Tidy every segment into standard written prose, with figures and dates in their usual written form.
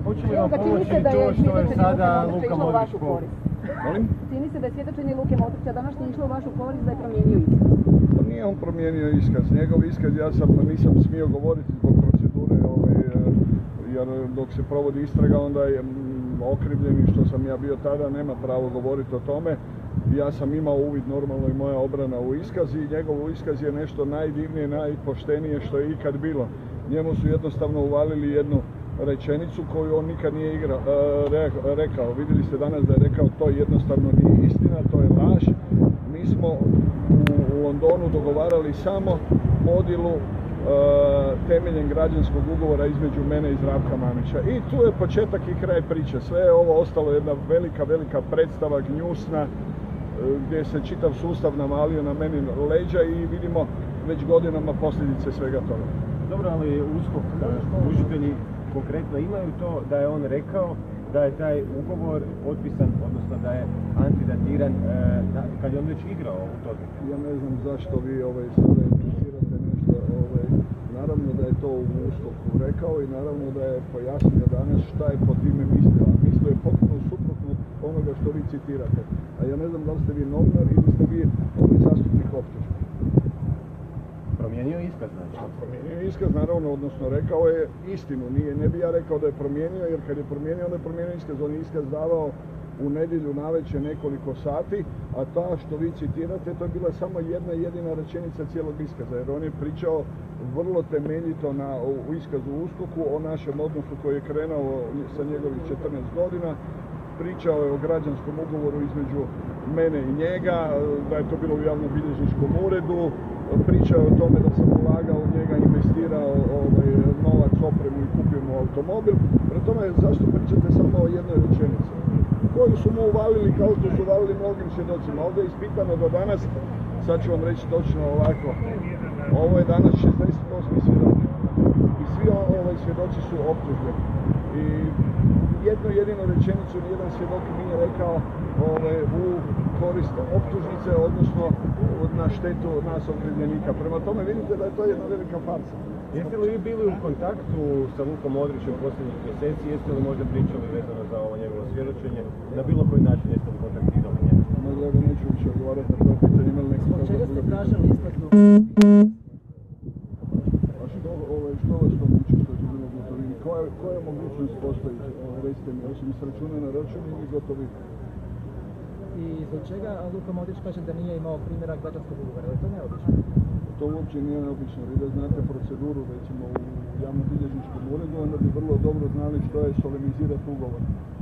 Hoće li vam pomoći to što je sada Luka Modrić po... Molim? Čini se da je svjedočenje Luke Modrića današnje išlo u vašu korist da je promijenio iskaz. Pa nije on promijenio iskaz. Njegov iskaz nisam smio govoriti zbog procedure, jer dok se provodi istraga onda je okrivljeni što sam ja bio tada, nema pravo govoriti o tome. Ja sam imao uvid normalno i moja obrana u iskaz i njegov iskaz je nešto najdivnije, najpoštenije što je ikad bilo. Njemu su jednostavno uvalili jednu rečenicu koju on nikad nije rekao. Vidjeli ste danas da je rekao to jednostavno nije istina, to je laž. Mi smo u Londonu dogovarali samo podjelu temeljem građanskog ugovora između mene i Zdravka Mamića. I tu je početak i kraj priče. Sve je ovo ostalo jedna velika predstava, gnjusna, gdje se čitav sustav navalio na meni leđa i vidimo već godinama posljedice svega toga. Dobro, ali USKOK, tužitelji konkretno imaju to da je on rekao da je taj ugovor potpisan, odnosno da je antidatiran kad je on već igrao u tome. Ja ne znam zašto vi sada implicirate nešto. Naravno da je to u USKOK-u rekao i naravno da je pojasnio danas šta je po time mislio. A mislio je potpuno suprotno onoga što vi citirate. A ja ne znam da li ste vi novinar ili ste vi zastupnik optužbe. Promijenio iskaz, znači? Promijenio iskaz, naravno, odnosno rekao je istinu. Ne bi ja rekao da je promijenio, jer kad je promijenio, onda je promijenio iskaz. On je iskaz davao u nedjelju navečer nekoliko sati, a ta što vi citirate, to je bila samo jedna jedina rečenica cijelog iskaza, jer on je pričao vrlo temeljito u iskazu u USKOK-u o našem odnosu koji je krenuo sa njegovih 14 godina. Pričao je o građanskom ugovoru između mene i njega, da je to bilo u javnobilježničkom uredu. Pričao je o tome da sam ulagao u njega, investirao novac, opremu i kupio mu automobil. Prema tome, zašto pričate samo o jednoj rečenici? Koju su mu uvalili kao što su uvalili mnogim svjedocima. Ovdje je ispitano do danas, sad ću vam reći točno ovako, ovo je danas 68. svjedok i svi svjedoci su optuženi. I jednu jedinu rečenicu nijedan svjedok nije rekao u korist optužnice, odnosno na štetu nas okrivljenika. Prema tome vidite da je to jedna velika farsa. Jeste li vi bili u kontaktu sa Lukom Modrićem posljednjih mjeseci? Jeste li možda pričali vezano za ovo njegovo svjedočenje? Na bilo koji način jeste li kontaktirali njega? Možda ja ga neću više odgovarati na to pitanje, imali nekako... Zbog čega ste tražili isplatnu? A što vas to muči što će bilo gotovini? Koja mogućnost postoji? Recite mi, osim s računa na račun ili gotovi? I zbog čega Luka Modrić kaže da nije imao primjera građanskog ugovora? Je to neobično? To uopće nije neobično. Vi da znate proceduru, recimo u javnobilježničkom uredu, onda bi vrlo dobro znali što je solemnizirati ugovor.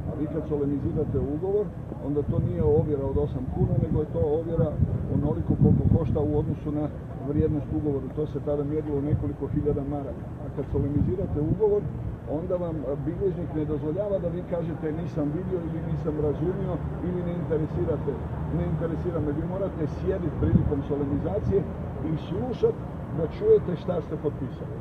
A vi kad solemnizirate ugovor, onda to nije ovjera od 8 kuna, nego je to ovjera onoliko koliko košta u odnosu na vrijednost ugovora. To se tada mjerilo u nekoliko hiljada maraka. A kad solemnizirate ugovor, onda vam bilježnik ne dozvoljava da vi kažete nisam vidio ili nisam razumio ili ne interesira me. Vi morate sjediti prilikom solemnizacije i slušati da čujete šta ste potpisali.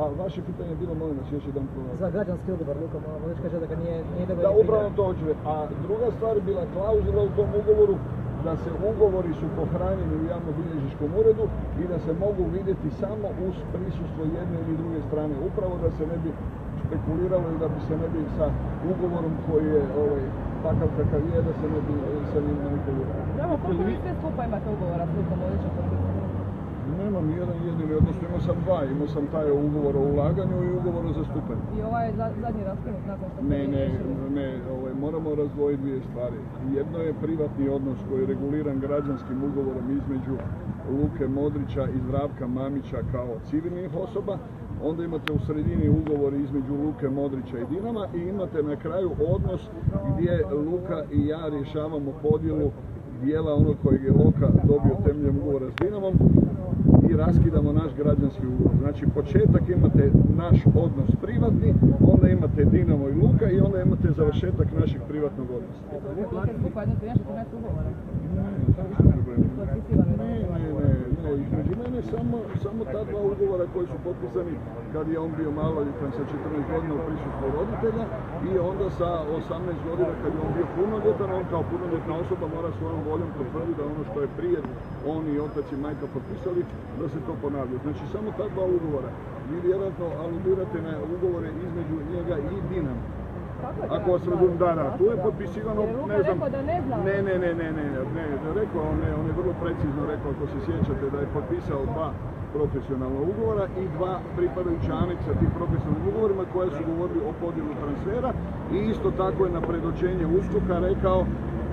A vaše pitanje je bilo, molim vas, još jedan problem. Za građanski ugovor, Luka Modrić kaže da ga nije dobro... Da, upravo to hoću. A druga stvar je bila klauzula u tom ugovoru da se ugovori su pohranjeni u javnobilježničkom uredu i da se mogu vidjeti samo uz prisustvo jedne ili druge strane. Upravo da se ne bi špekuliralo i da bi se ne bi sa ugovorom koji je takav kakav je, da se ne bi sa njim manipuliralo. Evo, koliko vi sve skupa imate ugovora s Lukom Modrićem? Nemam nijedan jedini, odnosno imao sam dva. Imao sam taj ugovor o ulaganju i ugovor o zastupanju. I ovaj je zadnji raskinut nakon što... Ne, moramo razdvojiti dvije stvari. Jedno je privatni odnos koji je reguliran građanskim ugovorom između Luke Modrića i Zdravka Mamića kao civilnih osoba. Onda imate u sredini ugovor između Luke Modrića i Dinama i imate na kraju odnos gdje Luka i ja rješavamo podjelu dijela onog kojeg je Luka dobio temeljem ugovora s Dinamom i raskidamo naš građanski ugovor. Znači početak imate naš odnos privatni, onda imate Dinamo i Luka i onda imate završetak našeg privatnog odnosa. između mene samo ta dva ugovora koji su potpisani kad je on bio maloljetan sa 14 godina u prisustvu roditelja i onda sa 18 godina kad je on bio punoljetan, on kao punoljetna osoba mora svojom voljom potvrditi da ono što je prije on i otac i majka potpisali da se to ponavlja. Znači samo ta dva ugovora. Vi vjerojatno aludirate na ugovore između njega i Dinama. Ako vas razumijem, da, tu je potpisivano, ne znam, ne, rekao on je vrlo precizno rekao, ako se sjećate, da je potpisao dva profesionalna ugovora i dva pripadajuća aneksa tih profesionalnih ugovorima koja su govorili o podjelu transfera i isto tako je na predočenje USKOK-a rekao,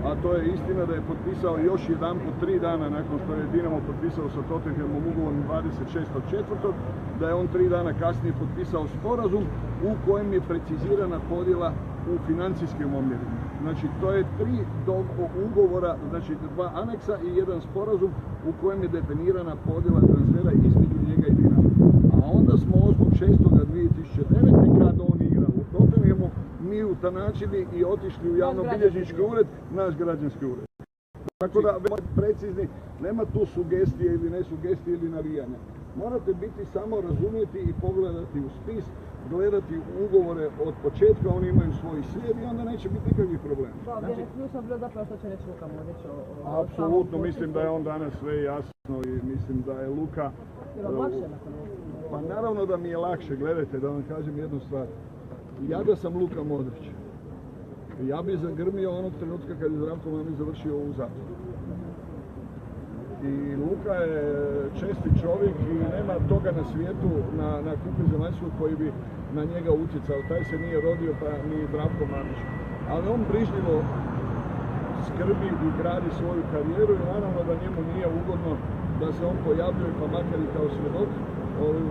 a to je istina, da je potpisao još jedanput 3 dana nakon što je Dinamo potpisao sa Tottenhamom ugovorom 26.4. da je on 3 dana kasnije potpisao sporazum u kojem je precizirana podjela u financijskim omjerima. Znači to je 3 ugovora, znači 2 aneksa i 1 sporazum u kojem je definirana podjela transfera između njega i Dinama. A onda smo 8.6.2009. kad on igra u Tottenhamu mi utanačili i otišli u javnobilježnički ured, naš građanski ured. Tako da, precizni, nema tu sugestije ili nesugestije ili navijanja. Morate biti samo razumjeti i pogledati u spis, gledati ugovore od početka, oni imaju svoj slijed i onda neće biti nikakvih problema. Da, je ključno bilo zapravo što će reći Luka Modrić o apsolutno, mislim da je on danas sve jasno i mislim da je Luka... Je li lakše nakon Pa naravno da mi je lakše, gledajte, da vam kažem jednu stvar. Ja da sam Luka Modrić, ja bi zagrmio onog trenutka kad je Zdravko Mamić završio u zatvoru. I Luka je česti čovjek i nema toga na svijetu, na kupi zemaljskog koji bi na njega utjecao. Taj se nije rodio, pa ni Zdravko Mamić. Ali on brižljivo skrbi i gradi svoju karijeru i naravno da njemu nije ugodno da se on pojavljuje, pa makar i kao svjedok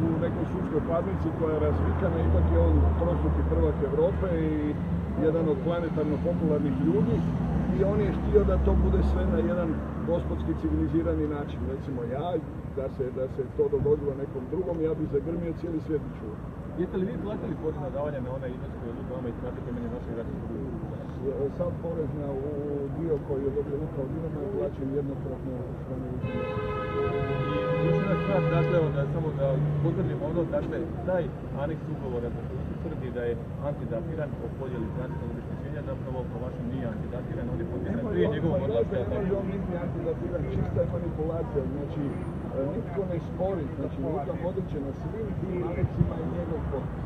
u nekoj sudskoj parnici koja je razvikana. Ipak je on trostruki prvak Europe i jedan od planetarno popularnih ljudi. I on je htio da to bude sve na jedan gospodski civilizirani način. Recimo ja, da se to dogodilo nekom drugom, ja bi zagrmio cijeli svijet bi čuo. Jeste li vi platili porez na davanje na onaj iznos koji je Luka Modrić platio temeljem vašeg građanskog ugovora? Sam porez na dio koji je dobio Luka od Dinama je plaćen jednokratno od strane Luka. I još jedna stvar, dakle, samo da potvrdimo ono, dakle, taj aneks ugovora tvrdi da je antidatiran po podjeli financijskog obeštećenja, zapravo po vašem nije antidatiran, on je potpisan prije njegovog odlaska. Ne može on biti antidatiran, čista je manipulacija, znači nitko ne spori, znači Luka Modrić je na svim tim aneksima i njegov potpis.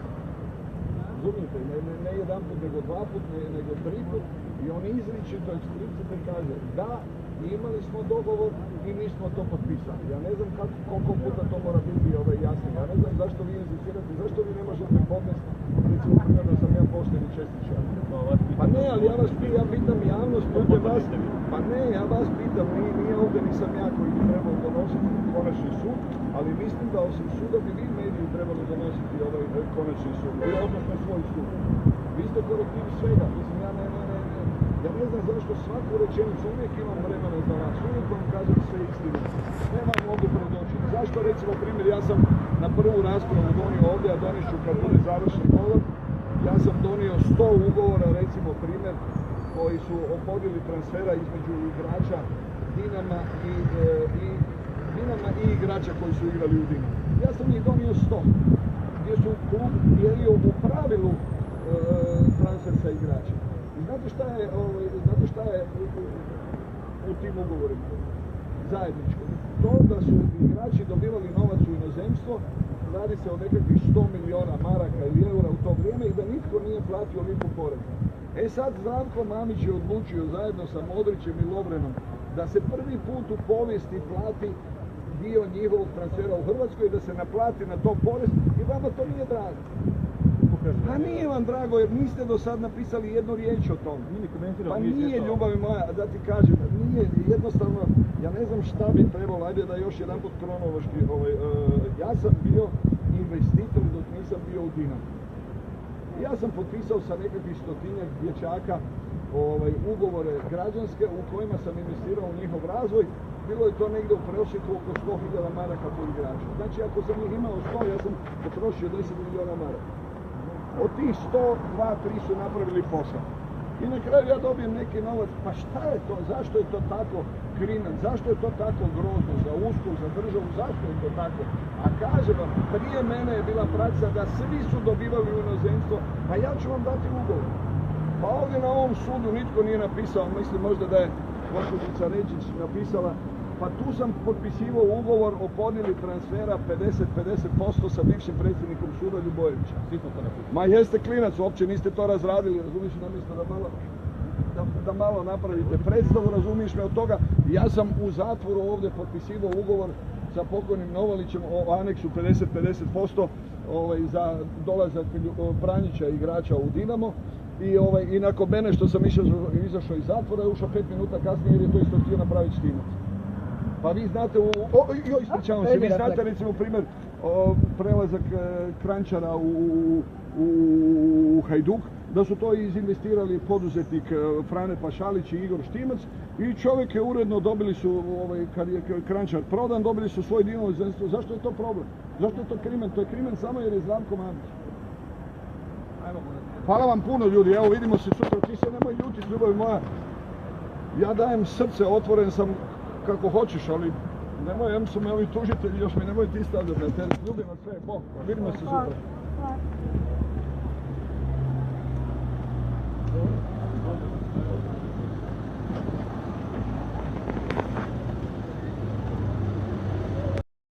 Razumijete, ne jedan put, nego 2 put, nego 3 put i on izričito eksplicitno kaže da imali smo dogovor i mi smo to potpisali. Ja ne znam koliko puta to mora biti jasno. Ja ne znam zašto vi inzistirate, zašto vi ne možete podnesti, recimo primjer da sam ja pošten i čestit čovjek. Pa ne, ali ja pitam javnost, pa ne, ja vas pitam, nije ovdje nisam ja koji bi trebao donositi konačni sud, ali mislim da osim suda bi vi mediji trebali donositi ovaj konačni sud, odnosno svoj sud. Vi ste korektiv svega, mislim ja ne znam zašto svaku rečenicu uvijek imam vremena za vas, uvijek vam kažem sve istine, sve vam mogu predočiti. Zašto recimo primjer, ja sam na prvu raspravu donio ovdje, a donišću kad bude završen govor, ja sam donio 100 ugovora, recimo primjer, koji su o podjeli transfera između igrača Dinama i igrača koji su igrali u Dinamu. Ja sam ih donio 100, gdje su klub dijelio u pravilu transfer sa igračima. I znate šta je u tim ugovorima zajedničko? To da su igrači dobivali novac u inozemstvo, radi se o nekakvih 100 milijuna maraka ili eura u to vrijeme i da nitko nije platio lipu poreza. E sad Zdravko Mamić je odlučio zajedno sa Modrićem i Lovrenom da se prvi put u povijesti plati dio njihovog transfera u Hrvatskoj i da se naplati na to porez i vama to nije drago. Pa nije vam drago jer niste do sad napisali jednu riječ o tom. Pa nije, ljubavi moja, da ti kažem, nije jednostavno, ja ne znam šta bi trebalo, ajde da još jedan put kronološki, ja sam bio investitor dok nisam bio u Dinamu. Ja sam potpisao sa nekakvih 100-tinjak dječaka ugovore građanske u kojima sam investirao u njihov razvoj. Bilo je to negdje u prosjeku oko 100.000 maraka po igraču. Znači ako sam ih imao 100, ja sam potrošio 10 milijuna maraka. Od tih 100, 2-3 su napravili posao. I na kraju ja dobijem neki novac, pa šta je to, zašto je to tako krimen, zašto je to tako grozno za USKOK, za državu, zašto je to tako? A kažem vam, prije mene je bila praksa da svi su dobivali u inozemstvo, a ja ću vam dati ugovor. Pa ovdje na ovom sudu nitko nije napisao, mislim možda da je gospođica Rečić napisala, pa tu sam potpisivao ugovor o podjeli transfera 50% sa bivšim predsjednikom suda Ljubojevića. Ma jeste klinac, uopće niste to razradili, razumiješ, namjesto da malo napravite predstavu, razumiješ me od toga. Ja sam u zatvoru ovdje potpisivao ugovor sa pokojnim Novalićem o aneksu 50% za dolazak Pranjića igrača u Dinamo. I nakon mene što sam izašao iz zatvora je ušao 5 minuta kasnije jer je to isto htio napraviti Štimac. Pa vi znate, ispričavam se, vi znate recimo primjer prelazak Kranjčara u Hajduk, da su to izinvestirali poduzetnik Frane Pašalić i Igor Štimac i čovjek je uredno, dobili su, kad je Kranjčar prodan, dobili su svoj dio. Zašto je to problem? Zašto je to krimen? To je krimen samo jer je Zdravko Mamić. Hvala vam puno ljudi, evo vidimo se sutra, ti se nemoj ljutiti, ljubavi moja. Ja dajem srce, otvoren sam kako hoćeš, ali nemoj, ja su me ovi tužitelji, još mi nemoj ti stavljati na teren. Ljubim vas sve, vidimo se sutra.